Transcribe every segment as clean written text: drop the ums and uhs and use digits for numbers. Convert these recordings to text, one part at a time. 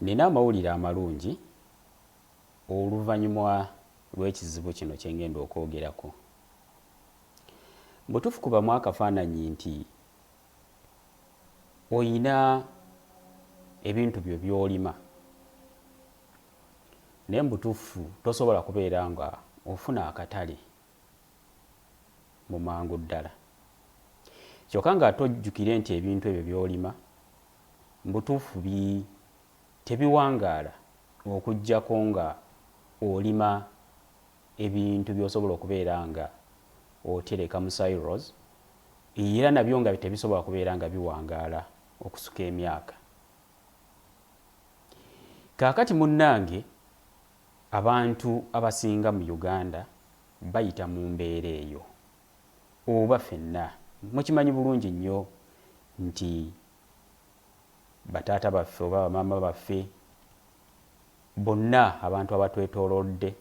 nina amawulire amalungi oluvannyuma lw'ekizibu kino kye ngenda okwogerako. Butuufu kubamu akafaananyi nti oyina ebintu byo by'olima naye mbutuufu tosobola kubeera nga ofuna akatale mu mangu ddala. Kyokka nga tojjukire nti ebintu ebyo by'olima mbutuufu tebiwangaala okuggyako nga olima ebintu by'osobola okubeera nga otereka mu silos, era nabyo nga tebisobola kubeera nga biwangaala okusuka emyaka. Kaakati munnange, abantu abasinga mu Uganda bayita mu mbeera eyo, oba ffenna mukimanyi bulungi nnyo nti bataata baffe oba bamaama baffe bonna abantu abatwetoolodde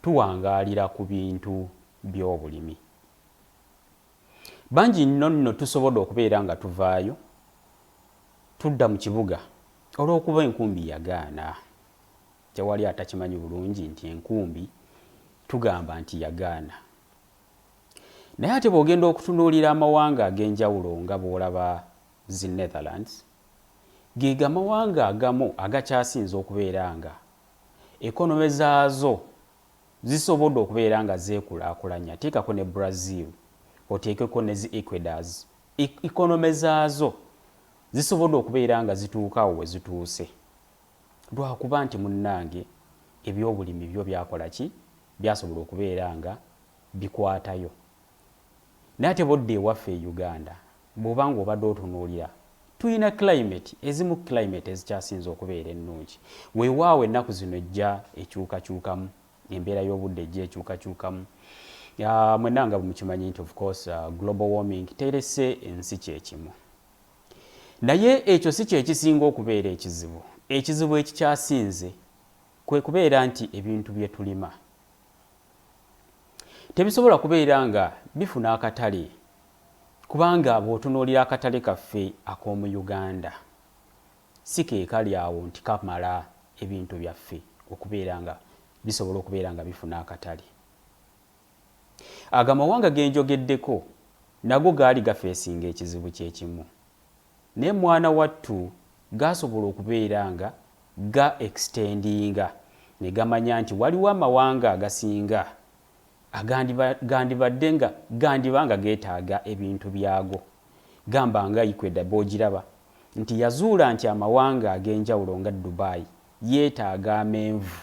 tuwangaalira ku bintu by'obulimi. Bangi nno tusobodde okubeera nga tuvaayo tudda mu kibuga olw'okuba enkumbi yagaana. Tewali atakimanyi bulungi nti enkumbi tugamba nti yagaana. Naye ate bw'ogenda okutunuulira amawanga ag'enjawulo nga bw'olaba zi Netherlands, ge gamawanga agamu agakyasinze okubeera nga ekonome zaazo zisobodde okubeera nga zeekulaakulanya. Teekako ne Brazil, oteekeko ne zi Ecuadors, ekonome zaazo zisobodde okubeera nga zituukawo we zituuse. Lwakuba nti munnange ebyobulimi byo byakola ki? Byasobola okubeera nga bikwatayo. Naye ate bodde ewaffe e Uganda bw'oba nga obadde otunuulira tuyina climate, ezimu climate ezikyasinze okubeera ennungi. Weewaawo ennaku zino ejja ekyukakyukamu, embeera y'obudde ejja ekyukakyukamu. Mwenna nga mukimanyi nti of course global warming terese ensi kyekimu. Naye ekyo si kyekisinga okubeera ekizibu. Ekizibu ekikyasinze kwe kubeera nti ebintu bye tulima tebisobola kubeera nga bifuna akatale, kubanga bw'otunuulira akatale kaffe ak'omu Uganda si ke kali awo nti kamala ebintu byaffe okubeera nga bisobola okubeera nga bifuna akatale. Agamawanga ge njogeddeko nago gaali gafeesinga ekizibu kyekimu, naye mwana wattu gasobola okubeera nga ga extendinga ne gamanya nti waliwo amawanga agasinga gandiba nga geetaaga ebintu byago. Gamba nga Ecuador bw'ogiraba nti yazuula nti amawanga ag'enjawulo nga Dubai yeetaaga amenvu,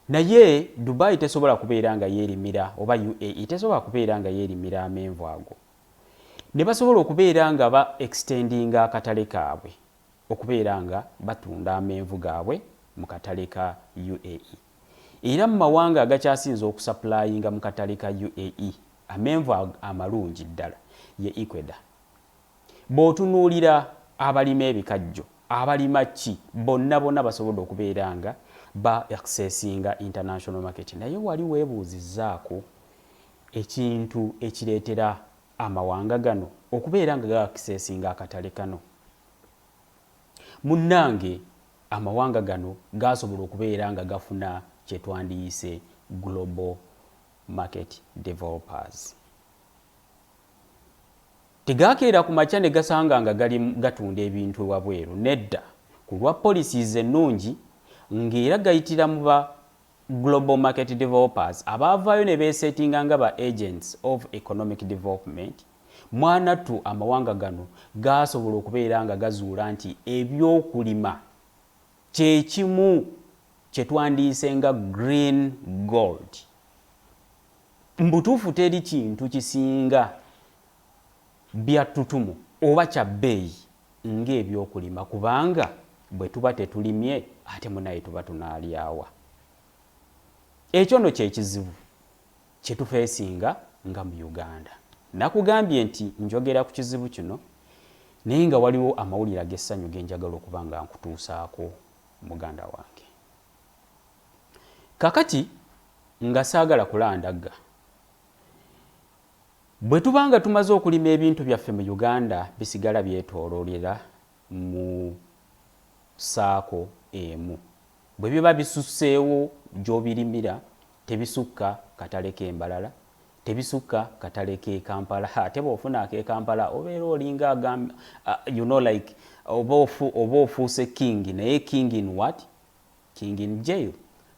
naye Dubai tesobola kubeera nga yeerimira, oba UAE tesobola kubeera nga yeerimira amenvu ago. Ne basobola okubeera nga ba extendinga akatale kaabwe okubeera nga batunda amenvu gaabwe mu katale ka UAE. Era mu mawanga agakyasinze okusaplayinga mu katale ka UAE amenvu amalungi ddala ye Ecuador. Bw'otunuulira abalima ebikajjo, abalima ki, bonna basobodde okubeera nga ba accessinga international market. Naye wali weebuuzizzaako ekintu ekireetera amawanga gano okubeera nga ga accessinga akatale kano? Munnange, amawanga gano gasobola okubeera nga gafuna kye twandiyise global market developers. Tegakeera ku makya ne gasanga nga gatunda ebintu wabweru. Nedda, ku lwa policies ennungi ng'era gayitira mu ba global market developers abaavaayo ne beesetinga nga ba agents of economic development. Mwanattu amawanga gano gasobola okubeera nga gazuula nti ebyokulima kye kimu kye twandiyise nga green gold. Mbutuufu teri kintu kisinga bya ttutumu oba kya bbeeyi ng'ebyokulima, kubanga bwe tuba tetulimye ate munaye tuba tunaalyawa. Ekyo nno kye kizibu kye tufeesinga nga mu Uganda. Nakugambye nti njogera ku kizibu kino naye nga waliwo amawulire ag'essanyu ge njagala okuba nga nkutuusaako muganda wange. Kakati nga saagala kulandagga, bwe tubanga tumaze okulima ebintu byaffe mu Uganda bisigala byetooloolera mu saako emu. Bwe biba bisusseewo gy'obirimira tebisukka katale k'Embalala, tebisukka katale k'e Kampala. Ate bw'ofuna ak'e Kampala obeera olinga agamba like oba ofuuse king, naye king in what? King in jail.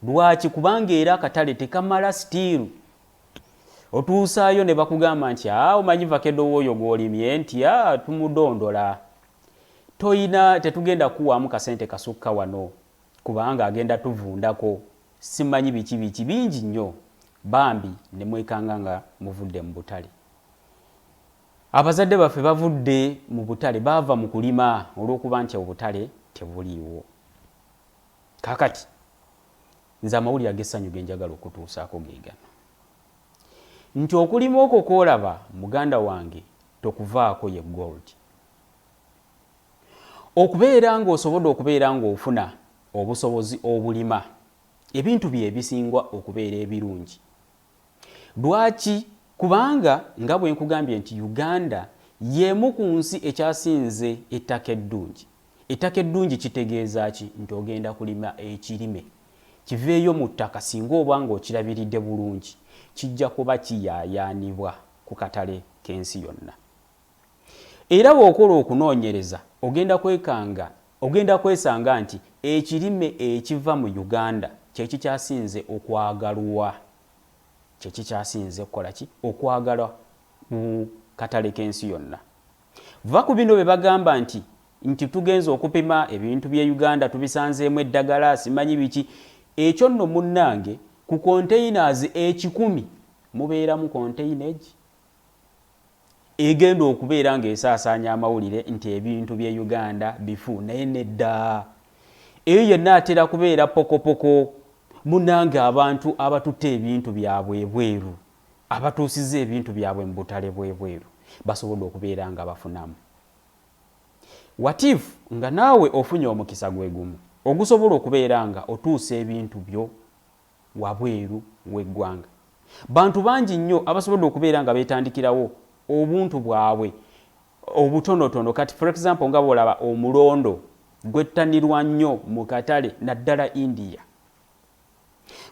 Lwaki? Kubanga era akatale tekamala still. Otuusaayo ne bakugamba nti omanyi vakedo w'oyo gw'olimye nti tumudondola. Tetugenda kuwaamu kasente kasukka wano kubanga agenda tuvundako. Simanyi biki bingi nnyo. Bambi ne mwekanga nga muvudde mu butale. Abazadde baffe bavudde mu butale, baava mu kulima olw'okuba nti obutale tebuliiwo. Kaakati nze amawulire ag'essanyu ge njagala okutuusaako ge gano nti okulima okwo kw'olaba muganda wange tokuvaako ye gold. Okubeera ng'osobodde okubeera ng'ofuna obusobozi obulima ebintu bye bisingwa okubeera ebirungi. Lwaki? Kubanga nga bwe nkugambye nti Uganda y'emu ku nsi ekyasinze ettaka eddungi. Ettaka eddungi kitegeeza ki? Nti ogenda kulima ekirime kiveeyo mu ttaka singa oba ng'okirabiridde bulungi kijja kuba kiyaayaanibwa ku katale k'ensi yonna. Era bw'okola okunoonyereza ogenda kwesanga nti ekirime ekiva mu Uganda kye kikyasinze okwagalwa. Kye kikyasinze okukola ki? Okwagalwa mu katale k'ensi yonna. Va ku bino bye bagamba nti tugenza okupima ebintu by'e Uganda tubisanzeemu eddagala simanyi biki. Ekyo nno munnange ku containers 10,000 mubeeramu container egenda okubeera ng'esaasaanya amawulire nti ebintu by'e Uganda bifu. Naye nedda. Eyo yenna atera kubeera pokopoko. Munnange abantu abatutte ebintu byabwe ebweru, abatuusiza ebintu byabwe mu butale bw'ebweru basobodde okubeera nga bafunamu. Watifu nga naawe ofunye omukisa gwe gumu ogusobola okubeera nga otuusa ebintu byo wabweru w'eggwanga. Bantu bangi nnyo abasobodde okubeera nga beetandikirawo obuntu bwabwe obutonotono. Kati for example nga bw'olaba omulondo gwettanirwa nnyo mu katale naddala India,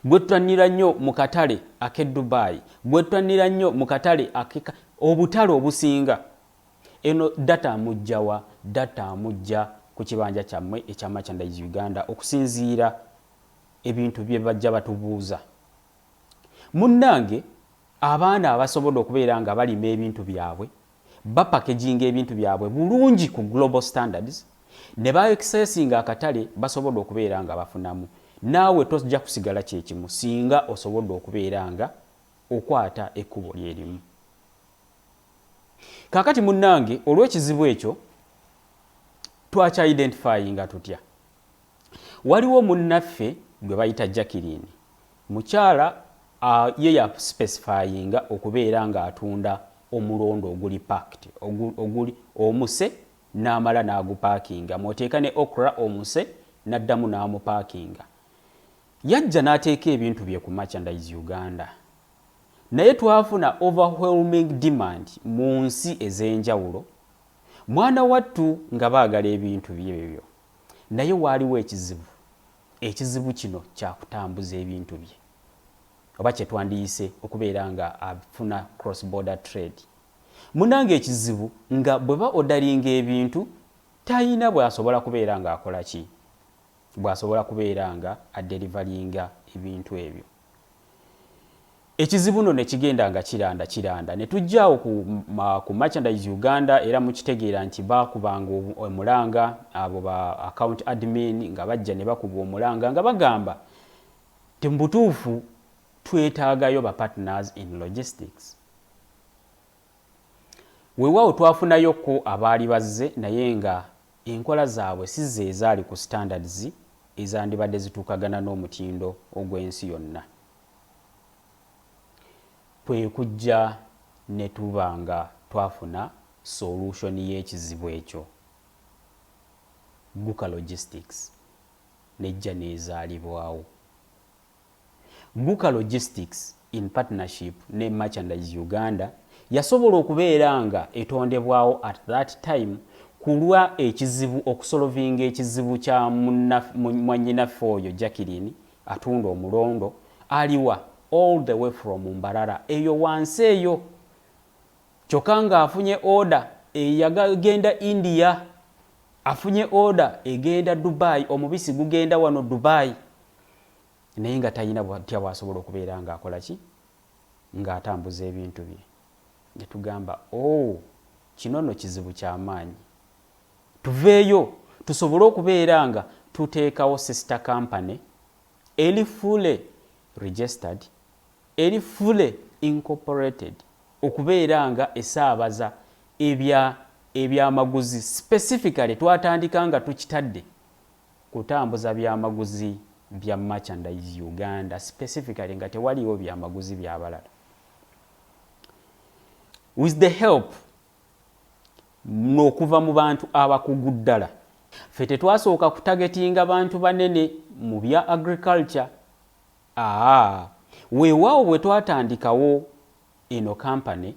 gwettanira nnyo mu katale ak'e Dubai, gwettanira nnyo mu katale obutale obusinga. Eno data amugjawa? Data amugja ku kibanja kyammwe ekya Merchandise Uganda okusinziira ebintu bye bajja batubuuza. Munnange abaana abasobodde okubeera nga balima ebintu byabwe bapackaging ebintu byabwe bulungi ku global standards ne ba accessinga akatale basobodde okubeera nga bafunamu. Naawe tojja kusigala kyekimu singa osobodde okubeera nga okwata ekkubo lyerimu. Kaakati munnange olw'ekizibu ekyo twakya identifyinga tutya? Waliwo munnaffe gwe bayita Jacqueline, mukyala ye ya specifyinga okubeera nga atunda omulondo oguli packed, oguli omuse n'amala n'agupakinga, mwoteeka ne okra omuse n'addamu n'amupakinga. Yajja n'ateeka ebintu bye ku Merchandise Uganda. Naye twafuna overwhelming demand mu nsi ez'enjawulo. Mwana wattu nga baagala ebintu byebyo. Naye waaliwo ekizibu. Ekizibu kino kyakutambuza ebintu bye. Oba kye twandiyise okubeera nga afuna cross border trade. Munnange ekizibu nga bweba odalinga ebintu tayina bw'asobola kubeera nga akola ki? Bw'asobola kubeera nga adelivalinga ebintu ebyo. Ekizibu no ne kigenda nga kiranda. Ne tujjaawo ku Merchandise Uganda era mukitegeera nti baakubanga omulanga abo ba account admin nga bajja ne bakuba omulanga nga bagamba tembutuufu twetaagayo ba partners in logistics. Weewaawo twafunayo ko abaali bazze naye nga enkola zaabwe si ze ezaali ku standards ezandibadde zituukagana n'omutindo ogw'ensi yonna. Kwe kujja ne tuba nga twafuna solution y'ekizibu ekyo. Guka Logistics nejja neezaalibwawo. Guka Logistics in partnership ne Merchandise Uganda yasobola okubeera nga etondebwawo at that time kulwa ekizibu okusolovinga ekizibu kya mwannyinaffe oyo Jacqueline atunda omulondo aliwa all the way from Mbarara eyo wansi eyo kyokka ng'afunye order eyagenda India afunye order egenda Dubai omubisi gugenda wano Dubai naye nga talina bwatya bwasobola okubeera ng'akola ki ng'atambuza ebintu bye ne tugamba kino nno kizibu ky'amaanyi tuveeyo tusobole okubeera nga tuteekawo sister company eri fully registered eri fully incorporated okubeera nga esaabaza ebyamaguzi specifically twatandika nga tukitadde kutambuza byamaguzi bya merchandise Uganda specifically nga tewaliwo byamaguzi byabalala with the help n'okuva mu bantu abakugu ddala ffe tetwasooka kutagetinga bantu banene mu bya agriculture weewaawo bwe twatandikawo eno company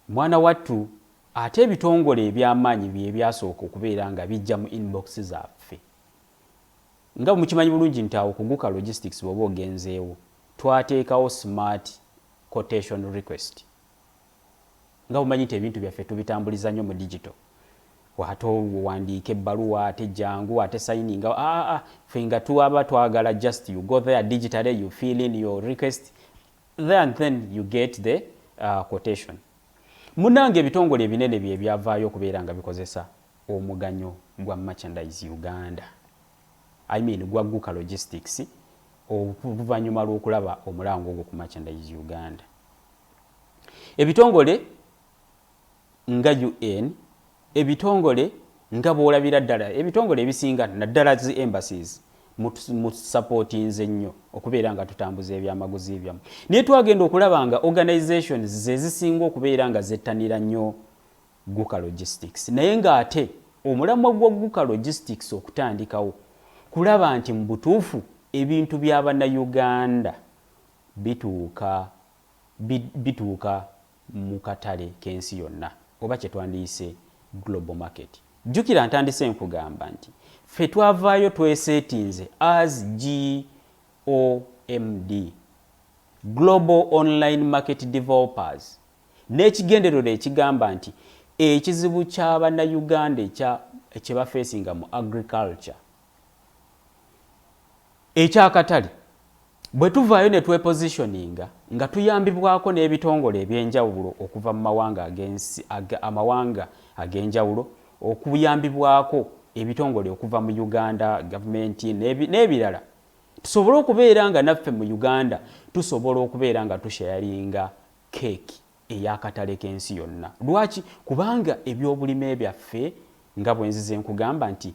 mwana wattu ate ebitongole eby'amaanyi bye byasooka okubeera nga bijja mu inbox zaffe nga mukimanyi bulungi nti awo kuguka logistics bw'oba ogenzeewo twateekawo smart quotation request nga bumanyi nti ebintu byaffe tubitambuliza nnyo mu digital ate owandiika ebbaluwa ate jangu ate signinga ffe nga tuwaba twagala just you go there digitally you fill in your request there and then you get the quotation munange ebitongole ebinene bye byavaayo okubeera nga bikozesa omuganyo gwa merchandise Uganda gwa Guka Logistics oluvannyuma lw'okulaba omulango ogwo ku merchandise Uganda ebitongole nga UN ebitongole nga bw'olabira ddala ebitongole ebisinga naddala zi embassies mu supportinze nnyo okubeera nga tutambuza ebyamaguzi ebyamu naye twagenda okulaba nga organizations ze zisinga okubeera nga zettanira nnyo Guka Logistics naye ng'ate omulamwa gwa Guka Logistics okutandikawo kulaba nti mu butuufu ebintu by'Abannayuganda bituuka mu katale k'ensi yonna oba kye twandiyise global market jjukira ntandise nkugamba nti ffe twavaayo tweseetinze as GOMD Global Online Market Developers n'ekigendererwa ekigamba nti ekizibu ky'Abannayuganda kye bafeesinga mu agriculture ekyakatale bwe tuvaayo ne twepositioninga nga tuyambibwako n'ebitongole ebyenjawulo okuva mu amawanga ag'enjawulo okuyambibwako ebitongole okuva mu Uganda gavumenti n'ebirala tusobole okubeera nga naffe mu Uganda tusobola okubeera nga tusharinga keeki ey'akatale k'ensi yonna lwaki kubanga ebyobulime byaffe nga bwenzize nkugamba nti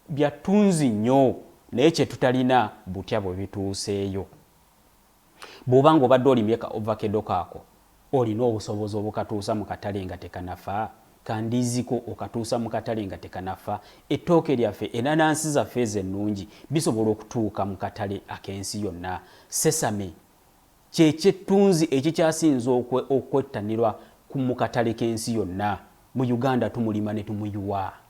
byatunzi nnyo naye kye tutalina butya bwe bituuseeyo bw'oba ng'obadde olimye ka ovacado kaako olina obusobozi obukatuusa mu katale nga tekanafa kandiiziko okatuusa mu katale nga tekanafa ettooke lyaffe enanansi zaffe ez'ennungi bisobola okutuuka mu katale ak'ensi yonna sesame kyekyetunzi ekikyasinza okwettanirwa mu katale k'ensi yonna mu Uganda tumulima ne tumuyuwa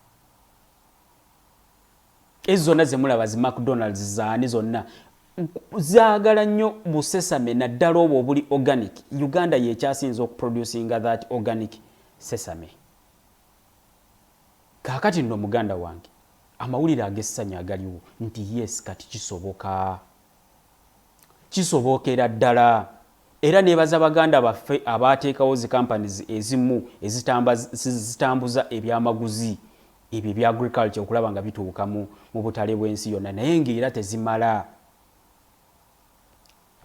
ezo zonna zemulaba zi McDonald's zaani zonna zaagala nnyo busesame naddala obwo obuli organic Uganda yekyasinza okuproducinga that organic sesame kaakati nno muganda wange amawulire ag'essanyu agaliwo nti yes kati kisobokera ddala era nebaza baganda baffe abaateekawo zi companies ezimu ezitambuza ebyamaguzi ebyo bya agriculture okulaba nga bituuka mu butale bw'ensi yonna naye ng'era tezimala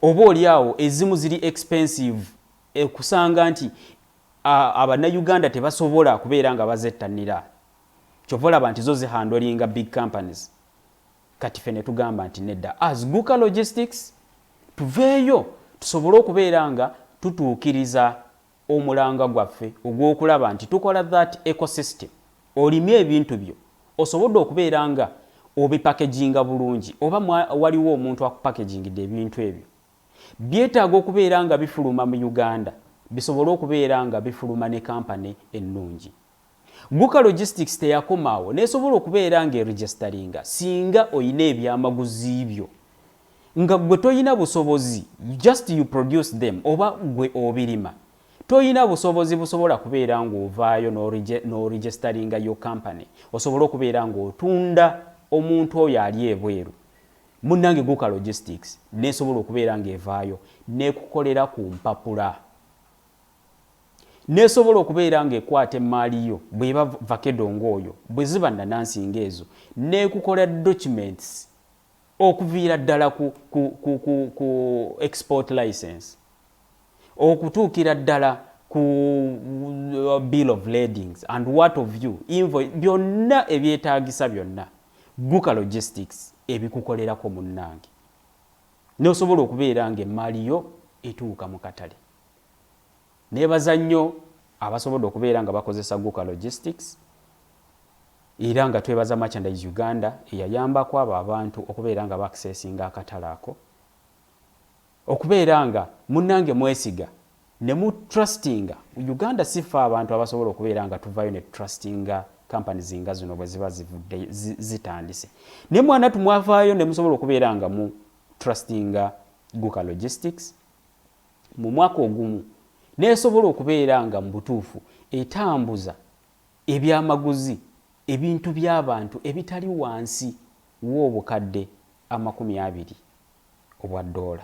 oba oliawo ezimu ziri expensive kusanga nti Abannayuganda tebasobola kubeera nga bazettanira kyova olaba nti zo zihandolinga big companies kati ffe ne tugamba nti nedda as Guka Logistics tuveeyo tusobole okubeera nga tutuukiriza omulanga gwaffe ogw'okulaba nti tukola that ecosystem olimye ebintu byo osobodde okubeera nga obipackaginga bulungi oba waliwo omuntu akupackagingidde ebintu ebyo byetaaga okubeera nga bifuluma mu Uganda bisobole okubeera nga bifuluma ne kampani ennungi Guka Logistics teyakomaawo nesobola okubeera ng'eregisteringa singa oyina ebyamaguzi byo nga gwe toyina busobozi, just you produce them oba gwe obirima, toyina busobozi busobola kubeera ng'ovaayo n'oregisteringa yo company osobola okubeera ng'otunda omuntu oyo ali ebweru. Munnange Guka Logistics nesobola okubeera ng'evaayo nekukolera ku mpapula, nesobola okubeera ng'ekwata emmaali yo bw'eba vakedo ng'oyo bwe ziba nnanansinga ezo nekukola documents okuviira ddala ku export license, okutuukira ddala ku bill of ladings and what of you invoice, byonna ebyetaagisa byonna Guka Logistics ebikukolerako munnange, nosobola okubeera ng'emmaali yo etuuka mu katale. Nebaza nnyo abasobodde okubeera nga bakozesa Guka Logistics era nga twebaza Merchandise Uganda eyayambako abo abantu okubeera nga baccessinga akatale ako, okubeera nga munnange mwesiga ne mu trustinga. Uganda sifa abantu abasobola okubeera nga tuvayo ne trustinga companies nga zino bwe ziba zivudde zitandise, ne mwana tumwavaayo ne musobola okubeera nga mu trustinga Guka Logistics mu mwaka ogumu nesobola okubeera nga mu butuufu etambuza ebyamaguzi ebintu by'abantu ebitali wansi w'obukadde $20 obwa dola.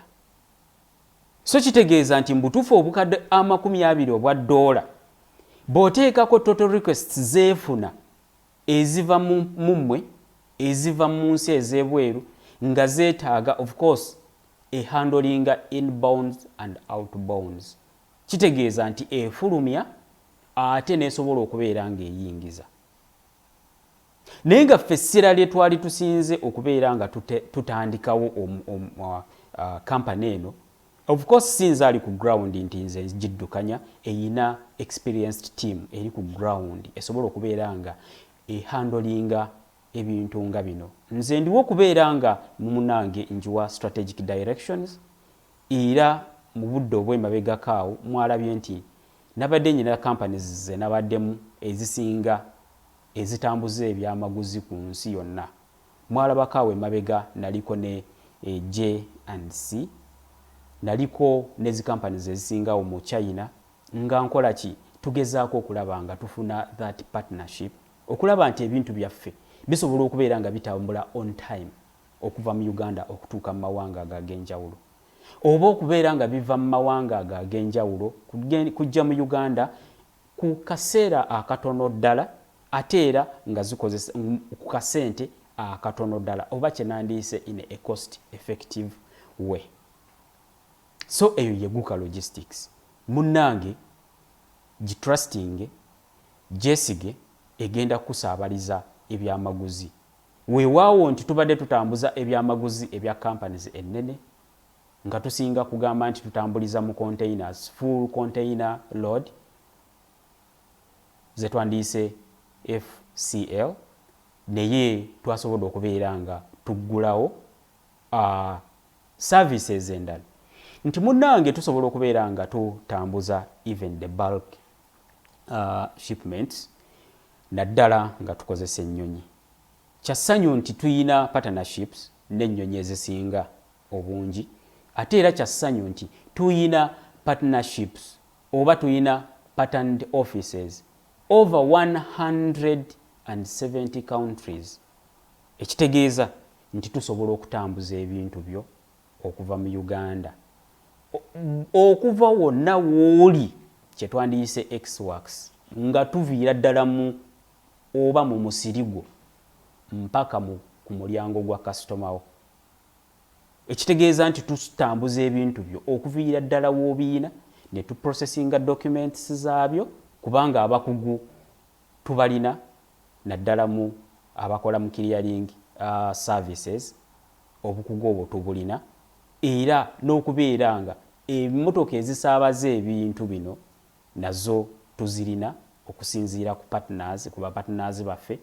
So kitegeeza nti mbutuufu obukadde $20 obwa dola bw'oteekako total requests zeefuna eziva mummwe eziva mu nsi ez'ebweru nga zeetaaga of course handlinga inbounds and outbounds, kitegeeza nti efulumya ate nesobola okubeera ng'eyingiza. Naye nga ffe essira lye twali tusinze okubeera nga tutandikawo kampani eno, of course sinza ali ku ground nti nze giddukanya eyina experienced team eri ku ground esobola okubeera nga handlinga ebintu nga bino. Nze ndiwo okubeera nga mumunange njiwa strategic directions, era mu budde obw'emabegakaawo mwalabye nti nabadde nyina companies ze nabaddemu ezisinga ezitambuza ebyamaguzi ku nsi yonna. Mwalabakaawo emabega naliko ne J&C, naliko nezi companies ezisingawo mu China, nga nkola ki tugezaako okulaba nga tufuna that partnership, okulaba nti ebintu byaffe bisobola okubeera nga bitambula on time okuva mu Uganda okutuuka mu mawanga ag'enjawulo, oba okubeera nga biva mu mawanga ag'enjawulo kujja mu Uganda ku kaseera akatono ddala ate era nga zikozesa ku kasente akatono ddala, oba kye nandiise in a cost effective way. So eyo ye Guka Logistics. Munnange gitrusting jesige egenda kusaabaliza ebyamaguzi. Weewaawo nti tubadde tutambuza ebyamaguzi ebya companies ennene nga tusinga kugamba nti tutambuliza mu containers, full container load ze twandiise FCL, naye twasobodde okubeera nga tuggulawo services endala nti munnange tusobola okubeera nga tutambuza even the bulk shipments naddala nga tukozesa ennyonyi. Kyassanyu nti tuyina partnerships n'ennyonyi ezisinga obungi, ate era kyassanyu nti tuyina partnerships oba tuyina patent offices over 170 countries, ekitegeeza nti tusobola okutambuza ebintu byo okuva mu Uganda okuva wonna wooli kye twandiyise X-Works nga tuviira ddala mu oba mu musirigo mpaka ku mulyango gwa customer wo. Ekitegeeza nti tutambuza ebintu byo okuviira ddala w'obiina ne tuprocessinga documents zaabyo, kubanga abakugu tubalina naddala mu abakola mu clearing services, obukugu obwo tubulina, era n'okubeera nga emmotoka ezisaabaza ebintu bino nazo tuzirina okusinziira ku partners, ku partners baffe.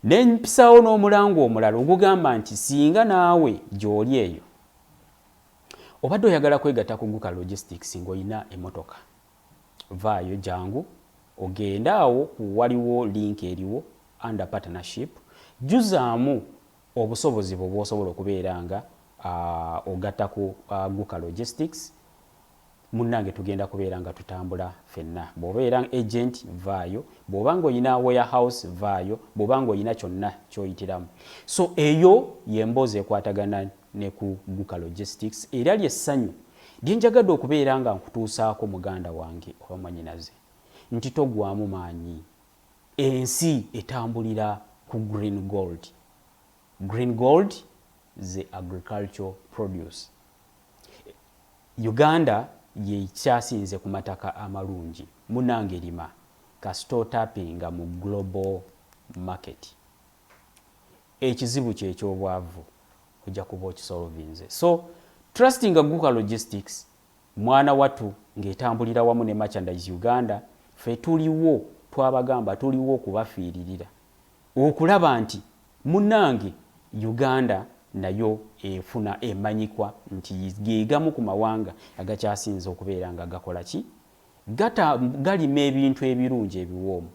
Nempisawo n'omulango omulala ogugamba nti singa naawe gy'oli eyo obadde oyagala kwegatta ku Guka Logistics ng'olina emmotoka, vaayo jangu ogenda awo waliwo link eriwo under partnership juzaamu obusobozi bwo bw'osobola okubeera nga ogatta ku Guka Logistics. Munnange tugenda kubeera nga tutambula ffenna. Bw'obeera agent vaayo, bw'oba ng'olina warehouse vaayo, bw'oba ng'olina kyonna ky'oyitiramu. So eyo y'emboozi ekwatagana ne ku Guka Logistics era ly'essanyu lye njagadde okubeera nga nkutuusaako muganda wange oba mwannyinaze nti togwamu maanyi. Ensi etambulira ku green gold. Green gold ze agricultural produce. Uganda ye kyasinze ku mataka amalungi. Munnange lima kasito tappinga mu global market. Ekizibu ky'ekyobwavu ojja kuba okisolvinze. So trusting Guka Logistics mwana wattu ng'etambulira wamu ne Merchandise Uganda fe tuliwo twabagamba tuliwo okubafiiririra okulaba nti munnange Uganda nayo efuna emanyikwa nti geegamu ku mawanga agakyasinze okubeera nga gakola ki galima ebintu ebirungi ebiwoomu.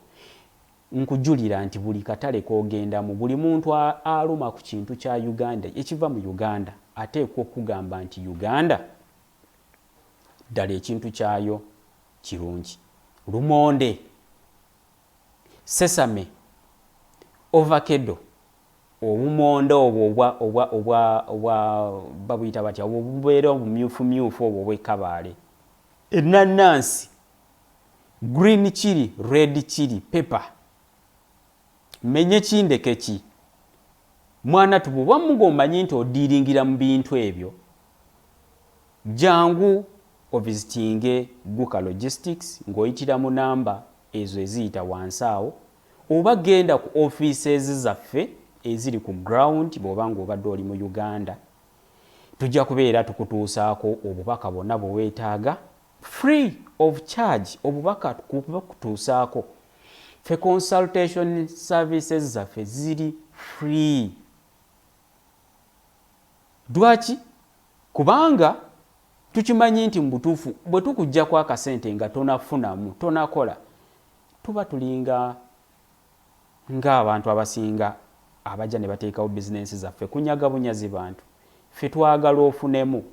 Nkujulira nti buli katale k'ogendamu buli muntu aluma ku kintu kya Uganda ekiva mu Uganda ateekwa okugamba nti Uganda ddala ekintu kyayo kirungi. Lumonde, sesame, ovacado, obumonde obwo babuyita batya obubeera obumyufumyufu obwo obw'ekkabaale, ennanansi, green chili, red chili, pepper, menye kindeke ki. Mwana tububa ng'omanyi nti odiiringira mu bintu ebyo, jangu ovisitinge Guka Logistics ng'oyitira mu namba ezo eziyita wansi awo, oba genda ku offices zaffe eziri ku ground bw'oba ng'obadde oli mu Uganda. Tujja kubeera tukutuusaako obubaka bwonna bwe weetaaga free of charge. Obubaka kutuusaako ffe consultation services zaffe ziri free. Dwaki? Kubanga tukimanyi nti mu butuufu bwe tukuggyako akasente nga tonafunamu tonakola tuba tulinga ng'abantu abasinga abajja ne bateekawo bizinensi zaffe kunyaga bunyazi bantu. Ffe twagala ofunemu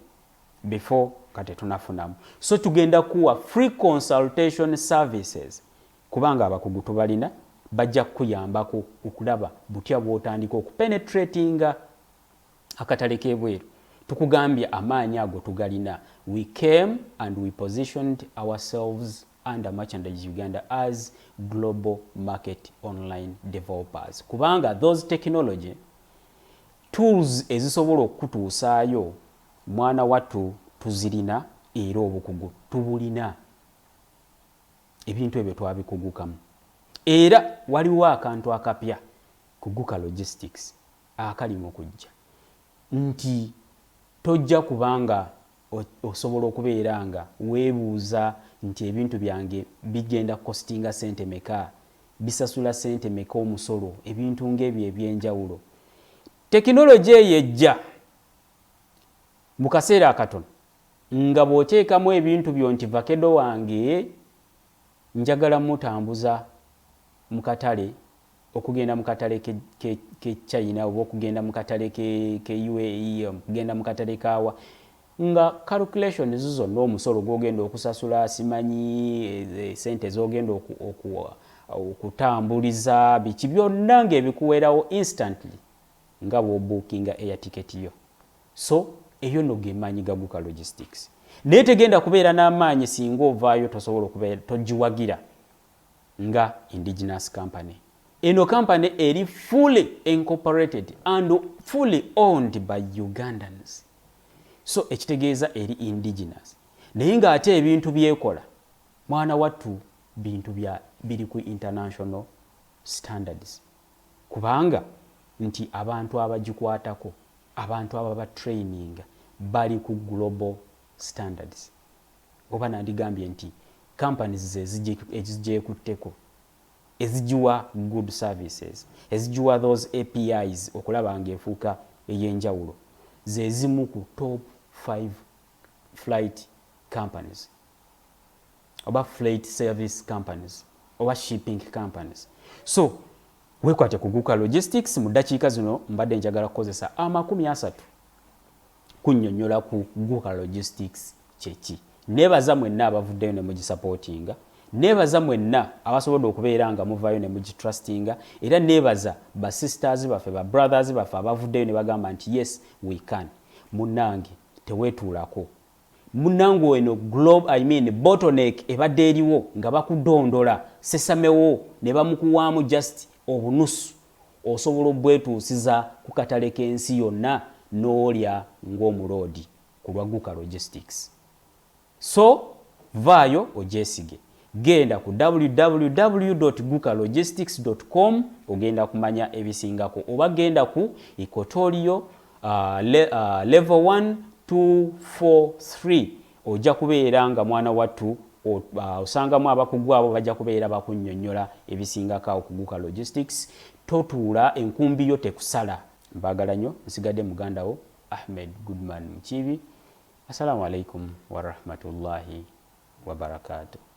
before kate tunafunamu. So tugenda kuwa free consultation services kubanga abakugu tubalina bajja kukuyambako okulaba butya bw'otandika okupenetratinga akatale k'ebweru. Tukugambye amaanyi ago tugalina. We came and we positioned ourselves under Merchandise Uganda as global market online developers. Kubanga those technology tools ezisobola okutuusaayo mwana wattu tuzirina era obukugu tubulina. Ebintu ebyo twabikugukamu. Era waliwo akantu akapya ku Guka Logistics akali mu kujja nti tojja kubanga osobola okubeera nga weebuuza nti ebintu byange bigenda kostinga sente meka, bisasula sente meka omusolo, ebintu ng'ebyo eby'enjawulo. Tekinologi eyejja mu kaseera akatono nga bw'oteekamu ebintu byo nti vakedo wange njagala mutambuza mu katale okugenda mu katale ke China oba okugenda mu katale ke UAE okugenda mu katale kawa nga calculation zonna omusolo gw'ogenda okusasula simanyi sente z'ogenda okutambuliza biki byonna ng'ebikuweerawo instantly nga bw'obookinga air ticket yo. So eyo no gemaanyi ga Guka Logistics. Naye tegenda kubeera n'amaanyi singa ovaayo tosobola okubeera togiwagira nga indigenous company. Eno company eri fully incorporated and fully owned by Ugandans. So ekitegeeza eri indigenous. Naye ng'ate ebintu byekola mwana wattu bintu biri ku international standards. Kubanga nti abantu abagikwatako, abantu ababa training bali ku global standards. Oba nandigambye nti companies ezigyeekutteko ezijiwa good services, ezijiwa those APIs okulaba ng'efuuka ey'enjawulo ze zimu ku top 5 flight companies oba flight service companies oba shipping companies. So wekwate ku Guka Logistics. Mu dakiika zino mbadde njagala kukozesa 30 kunnyonnyola ku Guka Logistics kyeki. Nebaza mwenna abavuddeyo ne mugisupportinga, nebaza mwenna abasobodde okubeera nga muvaayo ne mugitrustinga, era nebaza ba sisters baffe, ba brothers baffe abavuddeyo ne bagamba nti yes we can. Munnange teweetuulako. Munnange eno bottleneck ebadde eriwo nga bakudondola sesamewo ne bamukuwaamu just obunusu, osobola obwetuusiza ku katale k'ensi yonna n'olya ng'omuloodi ku lwa Guka Logistics. So vaayo ogyesige, genda ku www.gukalogistics.com ogenda kumanya ebisingako, oba genda ku Equatorio level 1 2 4 3 ojja kubeera nga mwana wattu osangamu abakugu abo bajja kubeera bakunnyonnyola ebisingako ku Guka Logistics. Totuula enkumbi yo tekusala. Mbagala nnyo, nsigadde muganda wo Ahmed Goodman Mukiibi. Assalamu alaikum wa rahmatullahi wa barakatuh.